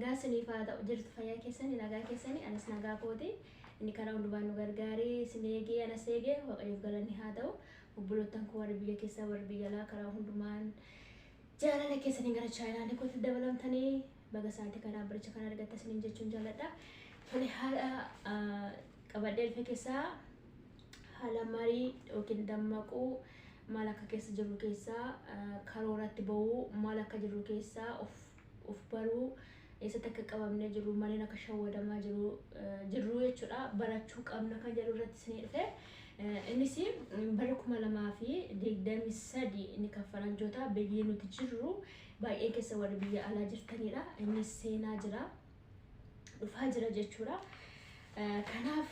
nagaa siniifaa ta'u jirtu fayyaa keessanii nagaa keessanii anas nagaa kooti inni karaa hundumaan nu gargaaree sineegee anas eegee waaqayyoof galanni haa ta'u obboloottan koo warri biyya keessaa warri biyya alaa karaa hundumaan jaalala keessanii gara chaayinaanii kootti dabalamtanii baga sa'aatii kanaa baricha kana argatta siniin jechuun jaaladha. Tole haala qabadhee dhufe keessaa haala marii yookiin dammaquu maal akka keessa jiru keessaa karooratti ba'uu maal akka jiru keessaa of baruu eessatti akka qabamnee jiru maaliin akka shawwadamaa jiru jechuudha barachuu qabna kan jedhu irratti isinii dhufe. Innis bara 2023 inni kaffalanjoota biyyi nuti jirru baay'ee keessa warri biyya alaa jirtanidha. Innis seenaa jira dhufaa jira jechuudha. Kanaaf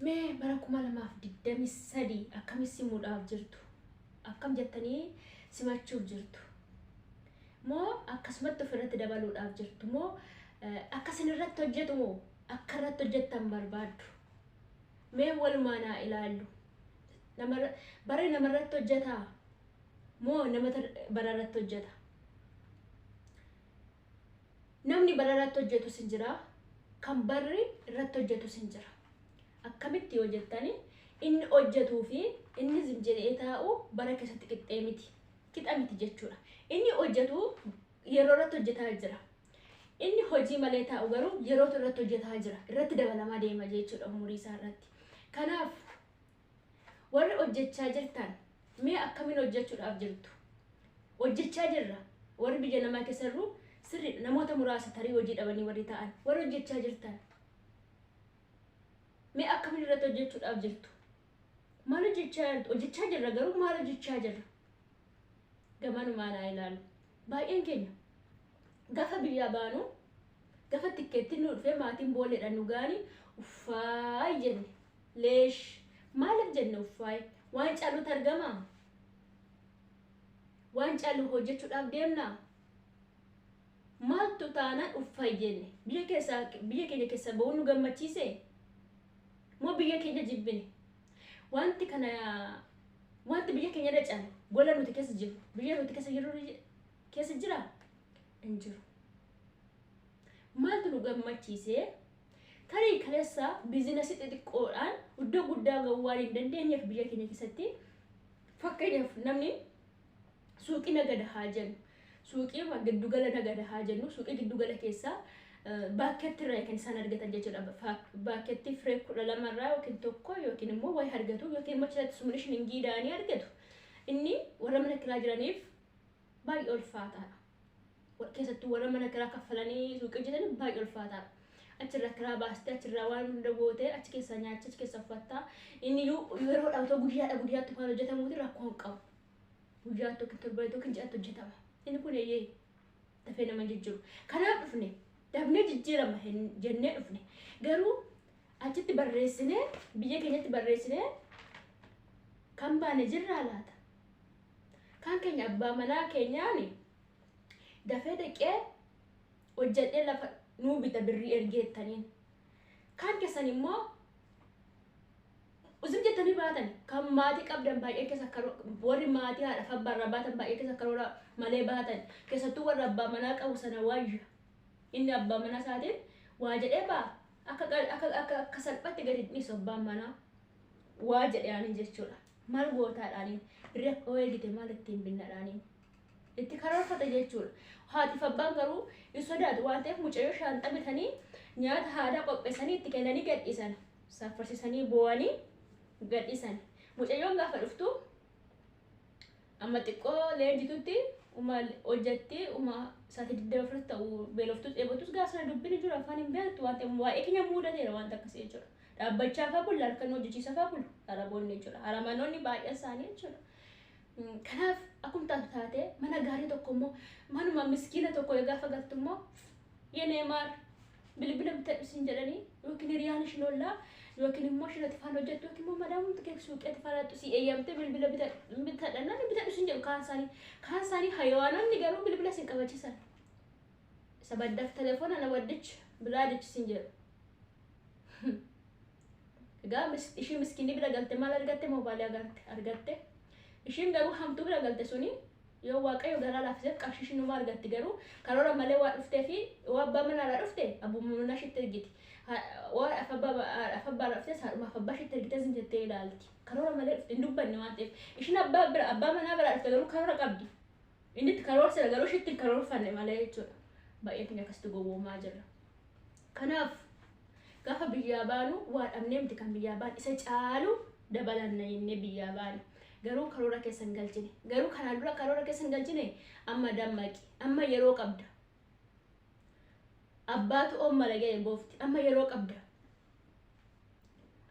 mee bara 2023 akkamitti simuudhaaf jirtu? Akkam jettanii simachuuf jirtu? Moo akkasumatti ofirratti dabaluudhaaf jirtu? Moo akkasin irratti hojjetu moo akka irratti hojjettan barbaaddu? Mee walumaan haa ilaallu. Barri namarratti hojjetaa moo namata bararratti hojjeta? Namni bararratti hojjetu sin jira, kan barri irratti hojjetu sin jira. Akkamitti yoo jettani inni hojjetuu fi inni jedhee taa'u bara keessatti qixxee miti. Qixa miti jechuudha. Inni hojjetu yeroo irratti hojjetaa jira. Inni hojii malee taa'u garuu yeroo irratti hojjetaa jira. Irratti dabalamaa deema jechuudha umurii isaa irratti. Kanaaf warri hojjechaa jirtan mee akkamiin hojjechuudhaaf jirtu? Hojjechaa jirra. Warri biyya namaa keessa jiru sirri namoota muraasa tarii hojii dhabanii warri ta'an warri hojjechaa jirtan mee akkamiin irratti hojjechuudhaaf jirtu? Maal hojjechaa jirra garuu maal hojjechaa jirra? Gamanumaan haa ilaallu. Baay'een keenya gafa biyyaa baanu gafa tikkeetti nu dhufee maatiin booleedhaan nu gaanii uffaay jenne leesh maaliif jenne uffaay waan caaluutu argamaa? Waan caaluu hojjechuudhaaf deemnaa? Maaltu taanaan uffaay jenne biyya keenya keessa ba'uun nu gammachiise moo biyya keenya jibbine? Wanti biyya keenya irra caalu gola nuti keessa jiru biyya nuti keessa jiru keessa jira hin jiru. Maaltu nu gammachiise? Tarii kaleessa biizinasii xixiqqoodhaan iddoo guddaa gahuu waan hin dandeenyeef biyya keenya keessatti fakkeenyaaf namni suuqii nagada haa jennu suuqii giddugala nagada haa jennu suuqii giddugala keessaa baakkeetti irraa kan isaan argatan jechuudha. Baakkeetti firee 12 irraa yookiin tokko yookiin immoo wayi argatu yookiin immoo chirratti sumulishin hin giidaanii argatu. Inni warra mana kiraa jiraniif baay'ee ulfaataadha. Keessattuu warra mana kiraa kaffalanii suuqii hojjetanii baay'ee ulfaataadha. Achirra kiraa baastee achirraa waan hunda gootee achi keessa nyaachii achi keessa uffattaa inni yeroo dhaabbatoo guyyaatti kan hojjetamuuti rakkoo hin qabu. Guyyaatti yookiin torbanitti yookiin ji'aatti hojjetama. Inni kun eeyyee dafee nama jijjiiru. Kanaaf dhufne dabnee jijjiirama jennee dhufne garuu achitti barreessinee biyya keenyatti barreessinee kan baane jirraa laata? Kan keenya abbaa manaa keenyaan dafee dhaqee hojjedhee lafa nuu bita birrii ergeettaniin kan keessan immoo usum jettanii baatan kan maatii qabdan baay'ee keessa warri maatii haadha fabbarra baatan baay'ee keessa karoora malee baatan keessattuu warra abbaa manaa qabu sana waayya inni abbaa manaa isaatiin waa jedhee baa akka salphatti gadi dhiisu abbaan manaa waa jedhanii jechuudha. Maal gootaadhaaniin birrii akka eegite maal ittiin binnadhaaniin itti karoorfata jechuudha. Haati abbaan garuu hin sodaatu waan ta'eef mucayyoo shaanxa bitanii nyaata aadaa qopheessanii itti kennanii gadhiisan saffarsisanii boo'anii gadhiisan. Mucayyoon gaafa dhuftu amma xiqqoo leenjitutti hojjetti sa'aatii 24 ta'u beeloftus eebotus gaafa dubbini jiru afaan hin beektu waan ta'eef waa'ee keenya muudateera waan akkasii jechuudha. Dhaabbachaa fa'aa bulla harkaan hojjechiisa fa'aa bulu araboonni jechuudha. Aramanoonni baay'een isaanii jechuudha. Kanaaf akkuma taate mana gaarii tokko immoo manuma miskiina tokko gaafa galtu immoo yenee maar bilbila bitadhu siin jedhanii yookiin hiriyaan ishin ollaa yookiin immoo shirratti faan hojjettu yookiin immoo madaamuun xiqqee suuqeetti faanaattu si eeyyamte bilbila bitadhannaan bitadhu siin jedhu kaan isaanii hayawaanonni garuu bilbila siin qabachiisan. Isa baddaaf telefoona na waddichi bilaa dichi siin jedhu. Egaa ishii miskiinni bira galte maal argatte? Moobaalii argatte. Ishiin garuu hamtuu bira galte suni yoo waaqayyo garaa laafisee qarshishi numa argatti garuu karoora malee waa dhuftee fi waa abbaa manaa dhufte abbummaa shitti ergiti waa afabbaa dhuftee saadhuma afabbaa shitti ergite sin jettee ilaalti karoora malee dhufte hin dubbanne waan ta'eef ishiin abbaa manaa biraa dhufte garuu karoora qabdi inni itti karoorsa garuu shitti karoorfanne malee jechuudha baay'ee keenya akkasitti gowwoomaa jirra kanaaf gaafa biyyaa baanu waa dhabnee miti kan biyyaa baan isa caalu dabalanna jennee biyyaa baana garuu karoora keessan galchine garuu kanaan dura karoora keessan galchine amma dammaqi amma yeroo qabda abbaatu ommala ga'e boofti amma yeroo qabda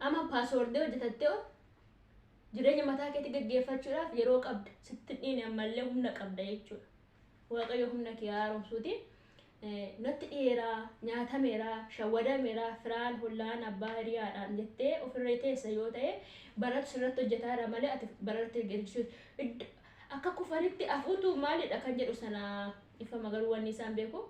amma paaswoordii hojjetattee jireenya mataa keetti gaggeeffachuudhaaf yeroo qabda sitti dhiine ammallee humna qabda jechuudha waaqayyo humna kee haaromsuuti natti dhiyeeraa nyaatameeraa shawwadameeraa firaan hollaan abbaa hiriyaadhaan jettee ofirree teessa yoo ta'e baratu sirratti hojjetaadha malee ati bararratti ergeessuu akka kufanitti afuutu maalidha kan jedhu sana ifa magaruu wanni isaan beeku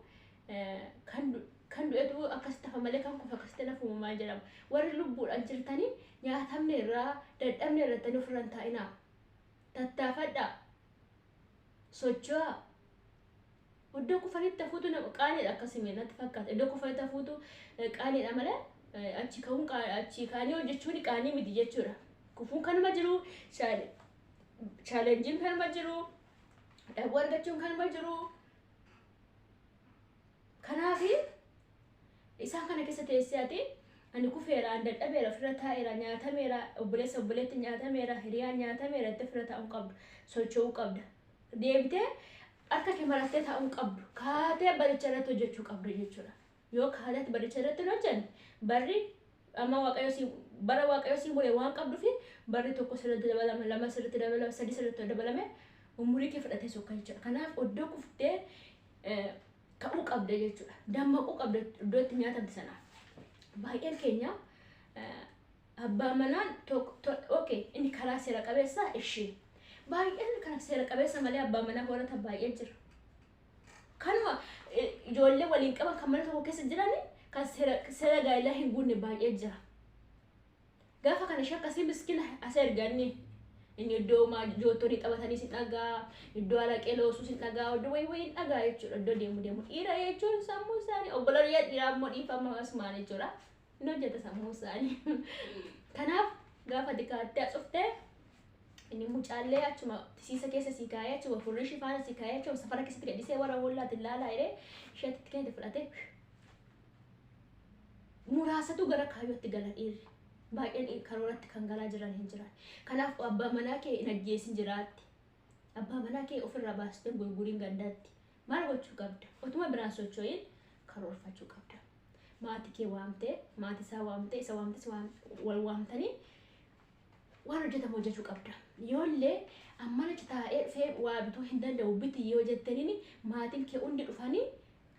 kan du'etu akkasitti hafa malee kan kufa akkasitti nafuuma maal jedhama warri lubbuudhaan jirtanii nyaatamneerraa dadhabneerrattanii ofirraan taa'inaa tattaafadhaa socho'aa iddoo kufanitti hafuutu nama qaaniidha akkasii natti fakkaata iddoo kufanitti hafuutu qaaniidha malee achi kaanii hojjechuun qaanii miti jechuudha kufuun kanuma jiru chaalenjiin kanuma jiru dhabuu argachuun kanuma jiru kanaaf isaan kana keessa teessee ati ani kufeera dadhabeera ofirra taa'eera nyaatameera obboleessa obboleetti nyaatameera hiriyaan nyaatameera itti ofirra taa'uu qabdu socho'uu qabda deebitee akka kee marattee taa'uu qabdu kaatee baricha irratti hojjechuu qabdu jechuudha yoo kaatee baricha irratti hojjenni barri amma bara waaqayyo si muree waan qabdu fi barri tokko sirriitti dabalame lama sirriitti dabalame sadii sirriitti dabalame umurii kee fudhatee sokka jechuudha kanaaf iddoo kuftee ka'uu qabda jechuudha dammaquu qabda iddoo itti nyaatamti sana baay'een keenya abbaa manaan okay inni karaa seera qabeessa ishee baay'een kan seera qabeessa malee abbaa manaa horata baay'ee jira kanuma ijoollee waliin qaban kan mana tokko keessa jiran kan seera gaa'elaa hin guunne baay'ee jira gaafa kana shakkasii miskiina as erganni inni iddoo joottorii taphatanii sin dhagaa iddoo alaqee loosuu sin dhagaa iddoo wayii dhagaa jechuudha iddoo deemu dhiira jechuun sammuu isaanii obboleeyyaa dhiiraa immoo dhiifama asumaan jechuudha inni hojjeta sammuu isaanii kanaaf gaafa dikaattee asuftee inni mucaallee achuma tisiisa keessa si kaayee achuma furrii shifaana si kaayee achuma safara keessatti gadhisee warra hollaatti ilaalaa jedhee isheetti keenya fudhatee muraasatu gara kaayyootti gala dhiirri baay'een karooratti kan galaa jiran hin jiran kanaaf abbaa manaa kee hin ajjeesin jiraatti abbaa manaa kee ofirraa baastee gurguriin gandaatti maal gochuu qabda otuma biraan socho'iin karoorfachuu qabda maatii kee waamtee maatii isaa waamtee isa waamtee wal waamtanii waan hojjetamu hojjechuu qabda yoollee ammana taa'ee dhufee waa bituu hin danda'u biti yoo jettaniin maatiin kee hundi dhufanii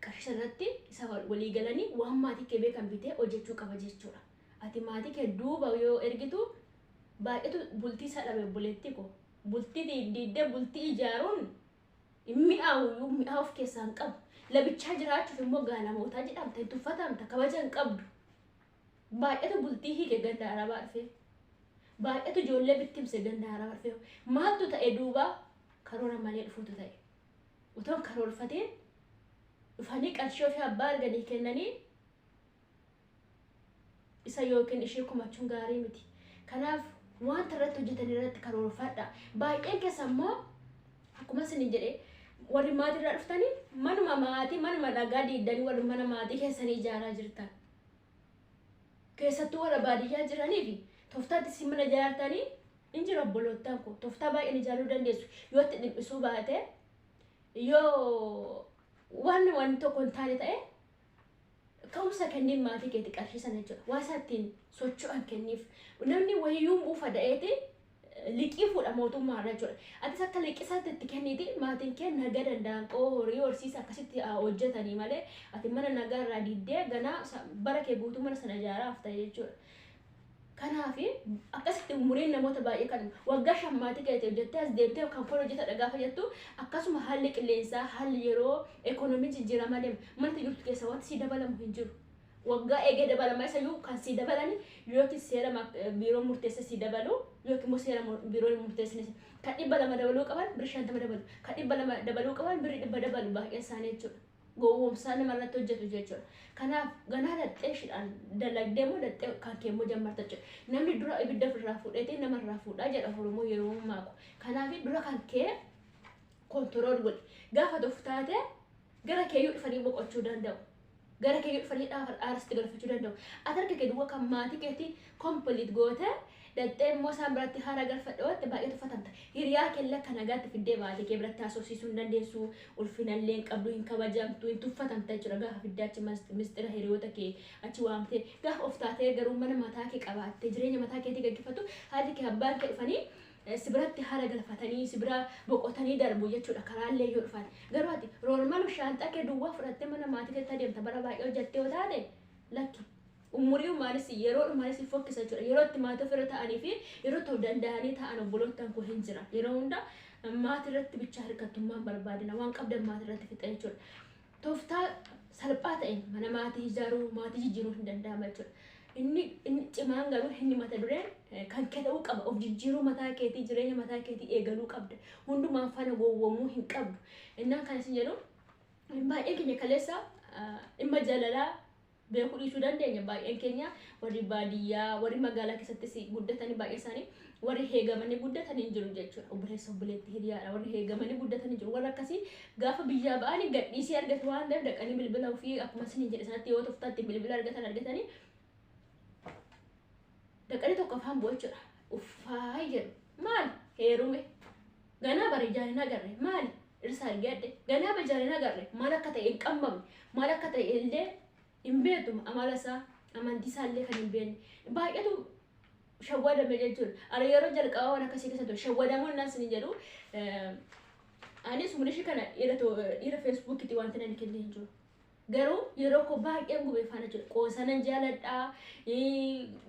qarshii irratti isa walii galanii waan maatii kee beekan bitee hojjechuu qaba jechuudha ati maatii kee duuba yoo ergitu baay'eetu bultii isaa dhabe buleetti ko bultii diidee bultii ijaaruun mi'aa of keessaa hin qabu labichaa jiraachuuf immoo gaalamootaa jedhamta hin tuffatamta kabaja hin qabdu baay'eetu bultii hiike ganda arabaa dhufee baay'eetu ijoollee bittimse ganda arabaa dhufee maaltu ta'e duuba karoora malee dhufuutu ta'e utuu karoorfateen dhufanii qarshii ofii abbaa arganii kennanii isa yookiin ishee kumachuun gaarii miti kanaaf wanta irratti hojjetan irratti karoorfadha baay'een keessa immoo akkuma isin jedhee warri maatii irraa dhuftanii manuma dhagaa diiddanii warri mana maatii keessanii ijaaraa jirtan keessattuu warra baadiyyaa jiranii fi tooftaatti si mana ijaartanii hin jiru obbolootaan koo tooftaa baay'een ijaaruu dandeessu yoo itti dhiphisuu baate yoo waan tokko hin taane ta'e ka'umsa kenniin maatii keetti qarshii sana jechuudha waa isaa ittiin socho'an kenniif namni wayyuun buufa da'eeti liqii fuudha mootummaa irra jechuudha atis akka liqisaatti itti kenniiti maatiin kee nagaa danda'an horii horsiisa akkasitti hojjetanii malee ati mana nagaa irraa diiddee ganaa bara kee guutuu mana sana ijaaraaf ta'e jechuudha kanaaf akkasitti umuriin namoota baay'ee kan waggaa shan maatii keetti hojjettee as deemtee kan foon hojjetadha gaafa jettu akkasuma haalli qilleensaa haalli yeroo ekonomii jijjiiramaa deema mana jirtu keessa wanti si dabalamu hin jiru waggaa eegee dabalamaa isa iyyuu kan si dabalani yookiin seera biiroo murteessa si dabalu yookiin immoo seera biiroo murteessine kadhibba lama dabaluu qaban birri 50 dabalu kadhibba lama dabaluu qaban birri 100 dabalu baay'een isaanii jechuudha gowwoomsaa namarratti hojjetu jechuudha kanaaf ganaa dhaxxeeshiidhaan dalagdee moo dhaxxee kan keemmoo jammarta jechuudha namni dura ibidda ofirraa fuudheetii namarraa fuudhaa jedha Oromoo yeroo maaku kanaaf dura kan kee kontirool godhi gaafa toftaate gara keeyyuu dhufanii boqochuu danda'u gara keeyyuu dhufanii aarsti galfachuu danda'u atarka kee duwwaa kan maatii keetii kompiliit goote dhaxxee immoo isaan biratti haara galfadhe waatti baay'ee tuffatamta hiriyaa keella akka nagaatti fiddee maatii kee biratti haasofsiisuu hin dandeessu ulfinallee hin qabdu hin kabajamtu hin tuffatamta jechuudha gaafa fiddee achi mistira hiriyoota kee achi waamtee gaafa of taatee garuu mana mataa kee qabaattee jireenya mataa keetii gaggeeffatu haati kee abbaan kee dhufanii sibiratti haara galfatanii sibira boqotanii darbu jechuudha karaallee yoo dhufan garuu ati roormaal shaanxaa kee duwwaa fudhattee mana maatii keetti adeemta bara baay'ee hojjettee yoo taate lakki umurii maalis yeroo maalis fokkisa jechuudha yeroo itti maatii ofirra ta'anii fi yeroo ta'u danda'anii ta'an obboloottan koo hin jiran yeroo hunda maatii irratti bichaa hirkattummaan barbaadina waan qabdan maatii irratti fixa jechuudha tooftaa salphaa ta'een mana maatii ijaaruu maatii jijjiiruu hin danda'ama jechuudha inni cimaan garuu inni mata dureen kan kee ta'uu qaba of jijjiiruu mataa keetii jireenya mataa keetii eegaluu qabda hundumaan faana gowwoomuu hin qabdu innaan kan isin jedhu baay'ee keenya kaleessa dhimma jaalalaa beekuu dhiisuu dandeenya baay'een keenya warri baadiyyaa warri magaalaa keessattis guddatanii baay'ee isaanii warri heegamanii guddatanii jiru jechuudha obboleessa obboleetti hiriyaadha warri heegamanii guddatanii jiru warra akkasii gaafa biyyaa ba'anii gadhiisii argatu waan ta'eef dhaqanii bilbila ofii akkuma isin jedhe sanatti yoo toftaatti bilbila argatanii dhaqanii tokko afaan bu'aa jechuudha uffaa jedhu maal heerume ganaa bareejaanii agarre maal irsa argadde ganaa bareejaanii agarre maal akka ta'e hin qammamne maal akka ta'e illee hin beektu amala isaa amantii isaallee kan hin beekne baay'eetu shawwadame jechuudha ara yeroo jalqabaa waan akkasii keessa ture shawwadamuun naan isin jedhu anis umrishi kana dhiira feesbuukitti wanti nan kennee hin jiru garuu yeroo ko baay'een gubee faana jira qoosanan jaaladhaa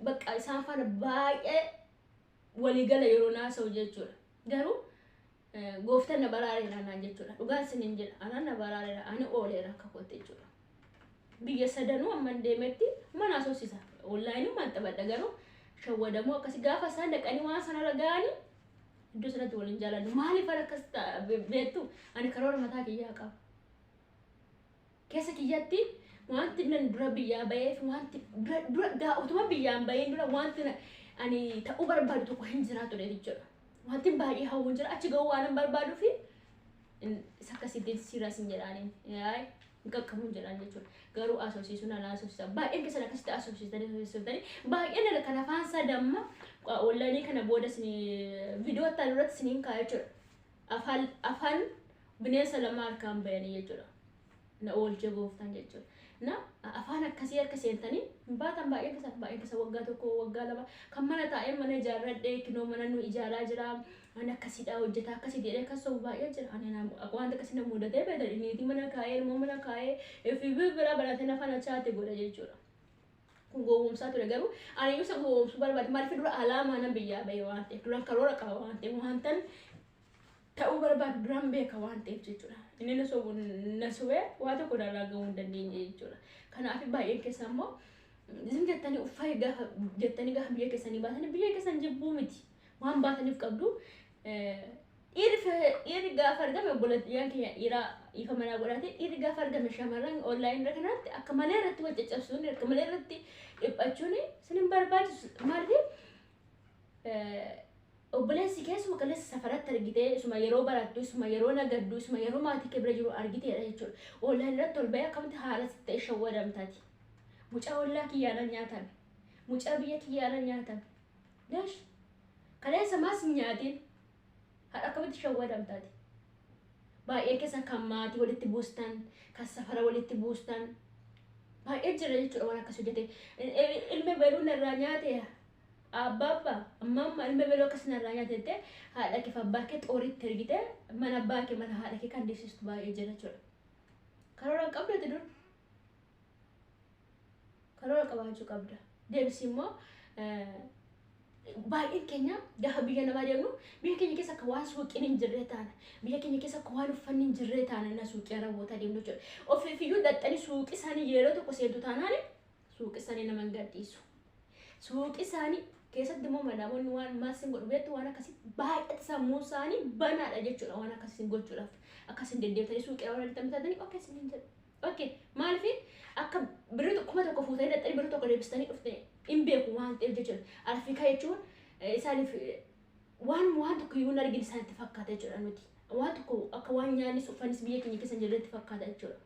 bakka isaan faana baay'ee waliigala yeroo naasa'u jechuudha garuu gooftaan na baraareera naan jechuudha dhugaan isin hin jedha anaan na baraareera ani ooleera akka kootte jechuudha biyya sadanuu amman deemetti mana asoosisa onlaayinii man taphadha garuu shawwadamuu akkasii gaafa isaan dhaqanii waan sanarra ga'anii iddoo sanatti waliin jaaladhu maaliif akkas beektu ani karoora mataa kiyyaa qaba keessa kiyyatti wanti nan dura biyyaa bayeef wanti dura utuma biyyaan bayeen dura wanti ani ta'uu barbaadu tokko hin jiraatu jechuudha wanti baay'ee hawwuun jira achi ga'uu waan barbaaduu fi isa akkasiitiin sirraas hin jedhaaniin yaay qaqqabuun jedhaan jechuudha garuu asoosiisuun ana asoosiisa baay'een keessan akkasitti asoosiisanii baay'een kan afaan isaa damma onlaayinii kana booda viidiyoo ittaan irratti isiniin kaa'e jechuudha afaan bineensa lama harkaan bayanii jechuudha na oolchee gooftaan jechuudha na afaan akkasii harka seentanii baatan baay'een keessa waggaa tokko waggaa lama kan mana taa'ee mana ijaarradhee kinoo mana nu ijaaraa jira ani akkasiidha hojjetaa akkasii jedhee akkasuma baay'ee jira ani wanta akkasii na mudatee beekan inni mana kaa'ee ilmoo mana kaa'ee fi bira baratee afaan achaate godha jechuudha kun gowwoomsaa ture garuu ani isa gowwoomsuu barbaade maaliif dura alaamaa nan biyyaa bahe waan ta'eef duraan karoora qaba waan ta'eef wantan ta'uu barbaadu duraan beeka waan ta'eef jechuudha inni na sobee waa tokko daalaa ga'uu hin dandeenye jechuudha kanaaf baay'een keessa immoo isin jettanii uffaa gaafa jettanii gaafa biyya keessanii baatanii biyya keessan jibbuu miti waan baataniif qabdu dhiirri gaafa argame obboleettiyaan keenya dhiiraa ifa manaa godhate dhiirri gaafa argame shamarran onlaayinii irra kanatti akka malee irratti wal caccabsuun akka malee irratti dhiphachuun isin hin barbaachisu maaliif obboleessi keessuma kaleessa safaratti argitee isuma yeroo barattu isuma yeroo nagaddu isuma yeroo maatii kee bira jiru argiteedha jechuudha onlaayinii irratti ol bahee akkamitti haala sitti ta'e shawwadamtaati mucaa ollaa kiyyaana nyaatame mucaa biyya kiyyaana nyaatame dash kaleessa maas nyaatiin haadha akkamitti shawwadamtaati baay'ee keessa kan maatii walitti buustan kan safara walitti buustan baay'ee jira jechuudha waan akkas hojjete ilma beeluun irraa nyaate abbaabba amma ilma beeluu akkas irraa nyaatette haadha kee abbaa kee xooritti ergite mana abbaa kee mana haadha kee kan deessistu baay'ee jira jechuudha karoora qabdati dur karoora qabaachuu qabda deebisi immoo baay'een keenya gaafa biyya namaa deemnu biyya keenya keessa akka waan suuqiin hin jirre taana biyya keenya keessa akka waan uffanni hin jirre taana na suuqii raawwata deemnu jechuudha ofiifiyyuu dadhanii suuqii isaanii yeroo tokko seentu taanaan suuqii isaanii nama hin gadhiisu suuqii isaanii keessatti immoo madaamonni waan maasin godhu beektu waan akkasii baay'ee sammuu isaanii banaadha jechuudha waan akkasiin gochuudhaaf akkasiin deddeebitanii suuqii waan bitanii okay siniin jedhu okay maaliif akka birrii tokko fuutanii dadhabanii birrii tokko deebistanii dhuftanii hin beeku waan ta'eef jechuudha Afrikaa jechuun isaaniif waan tokko yoo argin isaanitti fakkaata jechuudha nuti waan tokko akka waan nyaannis uffannis biyya keenya keessa jirretti fakkaata jechuudha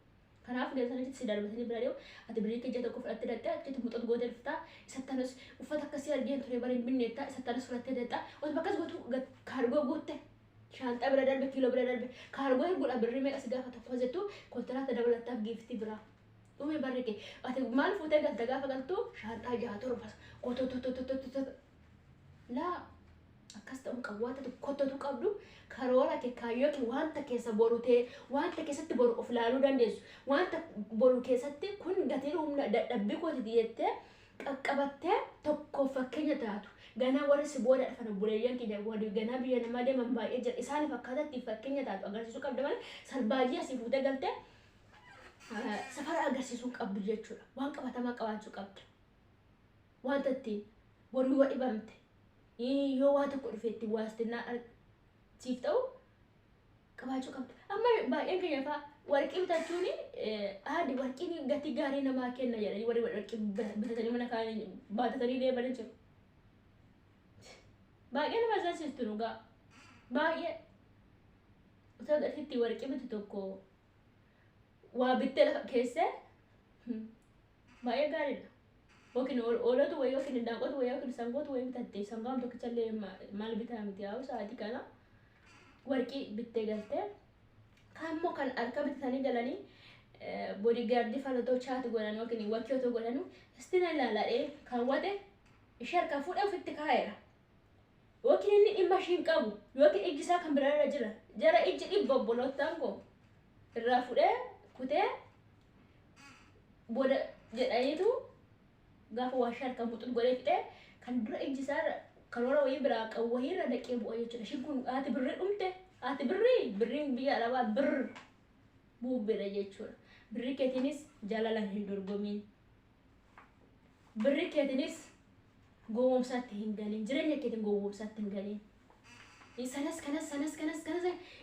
kanaaf deemsanii si darbatanii bira deemu ati birrii keenya tokko fudhattee dhattee achitti buuxat gootee dhuftaa isattanis uffata akkasii argeen ture bara hin binneettaa isattanis fudhattee dhatta osoo bakkas gootu kaargoo guutte shaanxaa bira darbe kiiloo bira darbe kaargoo erguudha birrii meeqa si gaafa tokko jettu kontiraata dabalattaaf giiftii biraa dhume barri kee ati maal fuutee galta gaafa galtu shaanxaa jaha torbas qotototototototo laa akkas ta'uun qabu wanta tokkotu qabdu karoora kee kaayyoo kee wanta keessa borutee wanta keessatti boru of ilaaluu dandeessu wanta boru keessatti kun gatiin humna dadhabbii kooti jettee qaqqabattee tokko fakkeenya taatu ganaa warri si booda dhufan buleeyyan keenya walii ganaa biyya namaa deeman baay'ee jira isaaniif akkaataatti fakkeenya taatu agarsiisuu qabda malee salbaajii asii fuutee galtee safara agarsiisuu qabdu jechuudha waan qabatamaa qabaachuu qabda wanta ittiin boru yoo dhibamte yoo waa tokko dhufeetti waastinaa siif ta'u qabaachuu qabda amma baay'een keenya fa'aa warqii bitachuun haadhi warqiin gatii gaarii namaa kenna jedhanii warri warqii bitatanii mana kaanii baatatanii deeman jiru baay'ee nama ajaa'ibsiistu dhugaa baay'ee osoo gatiitti warqii bitu tokko waa bittee lafa keessee baay'ee gaariidha Okin oolatu wayii yookiin daanqotu wayii yookiin sangootu wayii bitattee sangaan tokkichallee maal bitaa miti haa sa'aatii kana warqii bittee galtee kaammoo kan harka bitatanii galanii boodigaardii falatoo chaati godhan yookiin wakkii otoo godhanu istina ilaaladhee kaawwate ishee harkaa fuudhee ofitti kaa'eera yookiin inni dhimma ishiin qabu yookiin ijji isaa kan biraarra jira jara ijji dhibba obbolootaan koo irraa fuudhee kutee booda jedhaniitu gaafa waashee harkaan buxuun godhee fidhee kan dura ijji isaa karoora wayii biraa qabu wayiirra dhaqee bu'a jechuudha. Ishiin kun haati birrii dhumte haati birriin biyya alabaa buubbeedha jechuudha. Birrii keetiinis jaalalaan hin dorgomiin. Birrii keetiinis gowwoomsaatti hin galiin. Jireenya keetiin gowwoomsaatti hin galiin. Sanas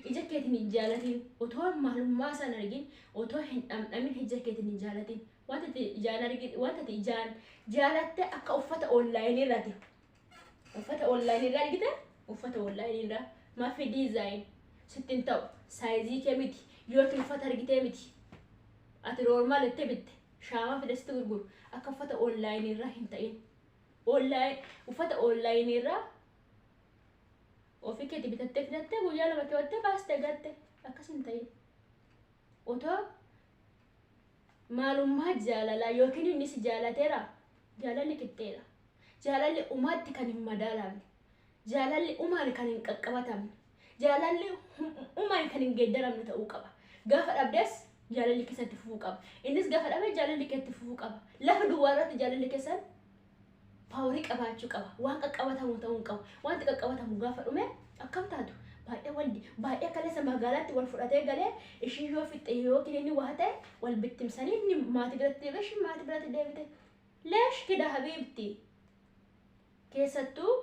ija keetiin hin jaalatiin otoo maalummaa san argin otoo hin dhamdhamin ija keetiin hin jaalatiin. Wanta ijaan jaalatte akka uffata online irraati. Uffata online irraa argite uffata online irraa maafi design sittin ta'u saayizii kee miti yookiin uffata argitee miti ati normaal itti bitte shaama fidasitti gurguru akka uffata online irraa hin ta'in uffata online irraa ofii keetii bitattee fidattee guyyaa lama keewwattee baastee gatte akkas hin ta'in otoo maalummaa jaalalaa yookiin inni si jaalateera jaalalli qixxeedha jaalalli umaatti kan hin madaalamne jaalalli umaan kan hin qaqqabatamne jaalalli umaan kan hin geeddaramne ta'uu qaba gaafa dhabdes jaalalli keessatti fufuu qaba innis gaafa dhabe jaalalli keessatti fufuu qaba lafa duwwaa irratti jaalalli keessan paaworii qabaachuu qaba waan qaqqabatamu ta'uu qaba wanti qaqqabatamu gaafa dhume akkam taatu baay'ee kaleessa magaalaatti wal fudhatee galee ishii yoo fixxe yookiin inni waa ta'e wal bittimsanii inni maatii biratti deebi'e ishii maatii biratti deebite leesh kida habiibti keessattuu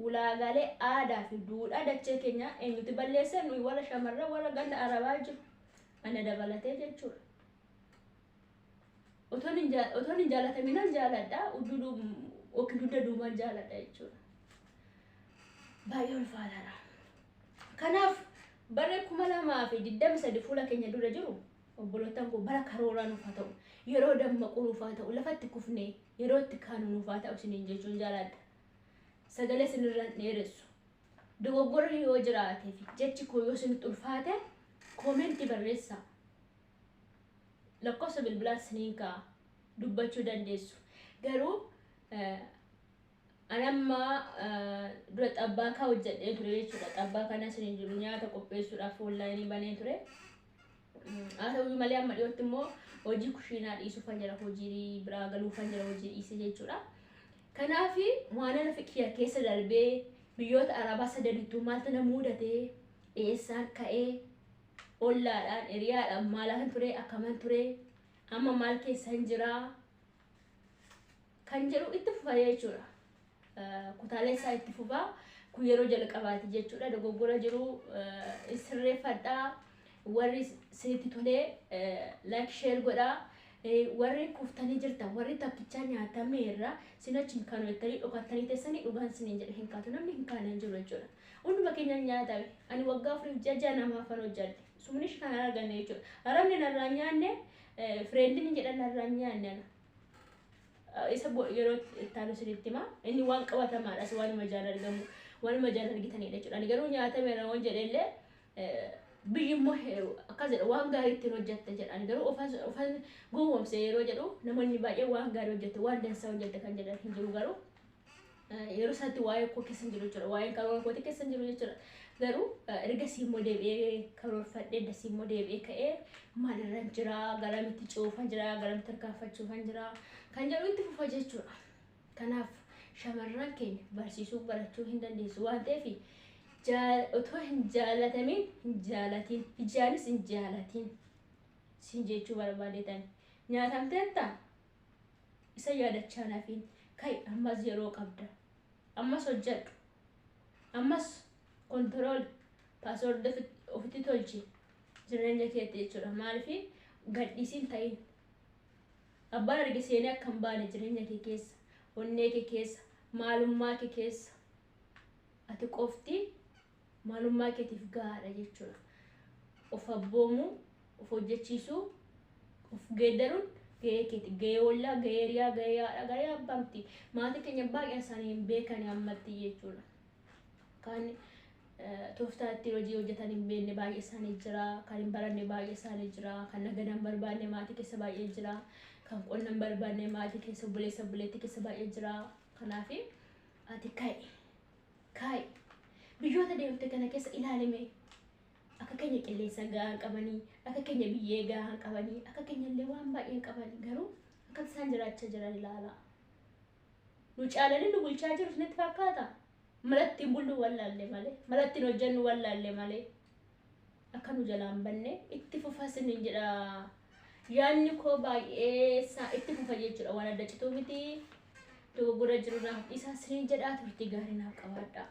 ulaagaalee aadaa fi duudhaa dachee keenya eenyuti balleesse nuyi warra shamarran warra ganda arabaa jiru ana dabalatee jechuudha. Otoon hin jaalataminaan jaaladha yookiin dugda duubaan jaaladha jechuudha. Baay'ee ulfaataadha. Kanaaf bara 2023 fuula keenya dura jiru obboloottan koo bara karooraa nuuf haa ta'u yeroo dammaquu nuuf haa ta'u lafatti kufnee yeroo itti kaanu nuuf haa ta'u isiniin jechuun jaaladha. Sagalee isinirraan dheeressu dogoggorri yoo jiraatee fi jechi koo yoo isinitti ulfaate koomentii barreessaa. Lakkoofsa bilbilaa isiniin ka'a dubbachuu dandeessu. Garuu anamma dura xabbaakaa hojjedhee ture jechuudha. Xabbaa kana isiniin jiru nyaata qopheessuudhaaf online banee ture. Haa ta'u malee amma dhiyootti immoo hojii kushiinaa dhiisuufan jira hojii biraa galuufan jira hojii dhiise jechuudha. Kanaaf waan fikkiya keessa darbee biyyoota arabaa sadaniitu maaltu na mudatee eessaan ka'ee ollaadhaan hiriyaadhaan maalaan ture akkaman ture amma maal keessa hin jira kan jedhu itti fufa jechuudha. kutaalee isaa itti fufaa kun yeroo jalqabaati jechuudha. Dogoggora jiru sirreeffadhaa. Warri isinitti tolee like share godhaa. Warri kuftanii jirtan warri takkichaa nyaatameerra sinachiin kan wettanii dhokattanii teessanii dhugaan isiniin jedhe hin kaatu namni hin kaaneen jiru jechuudha. Hunduma keenya nyaatawe ani waggaa afuriif jaja namaaf an hojjadhe sumnish kan arganne jechuudha. Arabni narraa nyaanne friendin jedhan narraa nyaanne isa yeroo ittaanu isinitti himaa inni waan qabatamaadhas waanuma jaan argamu waanuma jaan argitanidha jechuudha. Ani garuu nyaatameera waan jedhellee biyyi immoo akkas jedha waan gaarii ittiin hojjette jedhan garuu ofan gowwoomse yeroo jedhu namoonni baay'ee waan gaarii hojjette waan dansaa hojjette kan jedhan hin jiru garuu yeroo isaatti waa'ee koo keessa hin jiru jechuudha. Waa'een karoora kooti keessa hin jiru jechuudha. Garuu ergasii immoo deebi'ee karoorfadhee dasii immoo deebi'ee ka'ee maalirra jira garamitti cuufan jira garamitti harkaafachuufan jira kan jedhu itti fufa jechuudha. Kanaaf shamarran keenya barsiisuu barachuu hin dandeessu waan ta'eef otoo hin jaalatamin hin jaalatin ijaanis hin jaalatin siin jechuu barbaadetan nyaatamteetta isa yaadachaa nafiin kai ammas yeroo qabda ammas hojjedhu ammas control password ofitti tolchi jireenya keetti jechuudha. Maaliif gadhiisiin ta'in abbaan arge seenee akka hin baane jireenya kee keessa onnee kee keessa maalummaa kee keessa ati qofti maalummaa keetiif gahaadha jechuudha. Of abboomuu of hojjechiisuu of geeddaruun gahee keeti gahee ollaa gahee hiriyaa gahee haadha gahee abbaamti maatii keenya baay'een isaanii hin beekani ammatti jechuudha. Kan tooftaatti hojii hojjetan hin beekne baay'ee isaanii jira kan hin baranne baay'ee isaanii jira kan nagadan barbaanne maatii keessa baay'ee jira kan qonnan barbaanne maatii keessa obboleetti keessa baay'ee jira. Kanaaf ati kai biyyoota deemte kana keessa ilaalime akka keenya qilleensa gahaan qabanii akka keenya biyyee gahaan qabanii akka keenya illee waan baay'een qabanii garuu akka isaan jiraachaa jiran ilaala. Nu caalanii nu bulchaa jiru isinitti fakkaata? Malatti bullu wallaalle malee malatti hojjennu wallaalle malee akka nu jalaan banne itti fufa isiniin jedha. Yaanni koo baay'ee itti fufa jechuudha waan adda cituu miti. Dogoggora jiru naaf isaa isiniin jedhaa turtii gaarii naaf qabaadha.